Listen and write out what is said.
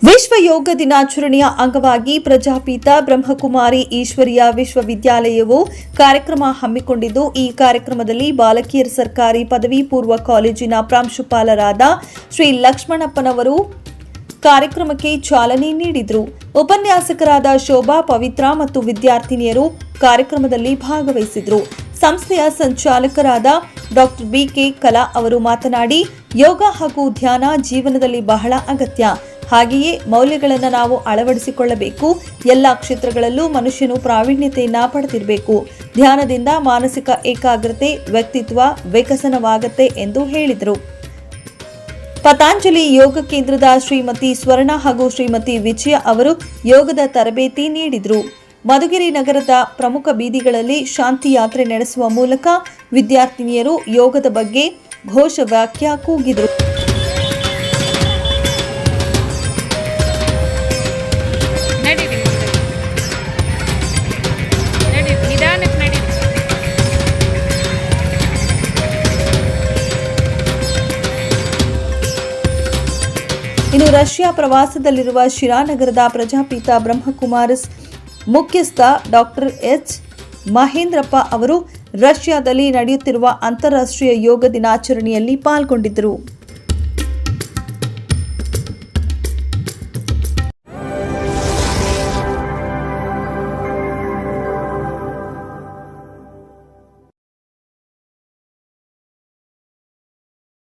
ವಿಶ್ವ ಯೋಗ ದಿನಾಚರಣೆಯ ಅಂಗವಾಗಿ ಪ್ರಜಾಪಿತ ಬ್ರಹ್ಮಕುಮಾರಿ ಈಶ್ವರೀಯ ವಿಶ್ವವಿದ್ಯಾಲಯವು ಕಾರ್ಯಕ್ರಮ ಹಮ್ಮಿಕೊಂಡಿದ್ದು, ಈ ಕಾರ್ಯಕ್ರಮದಲ್ಲಿ ಬಾಲಕಿಯರ ಸರ್ಕಾರಿ ಪದವಿ ಪೂರ್ವ ಕಾಲೇಜಿನ ಪ್ರಾಂಶುಪಾಲರಾದ ಶ್ರೀ ಲಕ್ಷ್ಮಣಪ್ಪನವರು ಕಾರ್ಯಕ್ರಮಕ್ಕೆ ಚಾಲನೆ ನೀಡಿದರು. ಉಪನ್ಯಾಸಕರಾದ ಶೋಭಾ, ಪವಿತ್ರ ಮತ್ತು ವಿದ್ಯಾರ್ಥಿನಿಯರು ಕಾರ್ಯಕ್ರಮದಲ್ಲಿ ಭಾಗವಹಿಸಿದರು. ಸಂಸ್ಥೆಯ ಸಂಚಾಲಕರಾದ ಡಾಕ್ಟರ್ ಬಿಕೆ ಕಲಾ ಅವರು ಮಾತನಾಡಿ, ಯೋಗ ಹಾಗೂ ಧ್ಯಾನ ಜೀವನದಲ್ಲಿ ಬಹಳ ಅಗತ್ಯ. ಹಾಗೆಯೇ ಮೌಲ್ಯಗಳನ್ನು ನಾವು ಅಳವಡಿಸಿಕೊಳ್ಳಬೇಕು. ಎಲ್ಲ ಕ್ಷೇತ್ರಗಳಲ್ಲೂ ಮನುಷ್ಯನು ಪ್ರಾವೀಣ್ಯತೆಯನ್ನ ಪಡೆದಿರಬೇಕು. ಧ್ಯಾನದಿಂದ ಮಾನಸಿಕ ಏಕಾಗ್ರತೆ, ವ್ಯಕ್ತಿತ್ವ ವಿಕಸನವಾಗುತ್ತೆ ಎಂದು ಹೇಳಿದರು. ಪತಾಂಜಲಿ ಯೋಗ ಕೇಂದ್ರದ ಶ್ರೀಮತಿ ಸ್ವರ್ಣ ಹಾಗೂ ಶ್ರೀಮತಿ ವಿಜಯ ಅವರು ಯೋಗದ ತರಬೇತಿ ನೀಡಿದರು. ಮಧುಗಿರಿ ನಗರದ ಪ್ರಮುಖ ಬೀದಿಗಳಲ್ಲಿ ಶಾಂತಿ ಯಾತ್ರೆ ನಡೆಸುವ ಮೂಲಕ ವಿದ್ಯಾರ್ಥಿನಿಯರು ಯೋಗದ ಬಗ್ಗೆ ಘೋಷವಾಕ್ಯ ಕೂಗಿದರು. ಇನ್ನು ರಷ್ಯಾ ಪ್ರವಾಸದಲ್ಲಿರುವ ಶಿರಾನಗರದ ಪ್ರಜಾಪಿತ ಬ್ರಹ್ಮಕುಮಾರಿಸ್ ಮುಖ್ಯಸ್ಥ ಡಾಕ್ಟರ್ ಎಚ್ ಮಹೇಂದ್ರಪ್ಪ ಅವರು ರಷ್ಯಾದಲ್ಲಿ ನಡೆಯುತ್ತಿರುವ ಅಂತಾರಾಷ್ಟ್ರೀಯ ಯೋಗ ದಿನಾಚರಣೆಯಲ್ಲಿ ಪಾಲ್ಗೊಂಡಿದ್ದರು.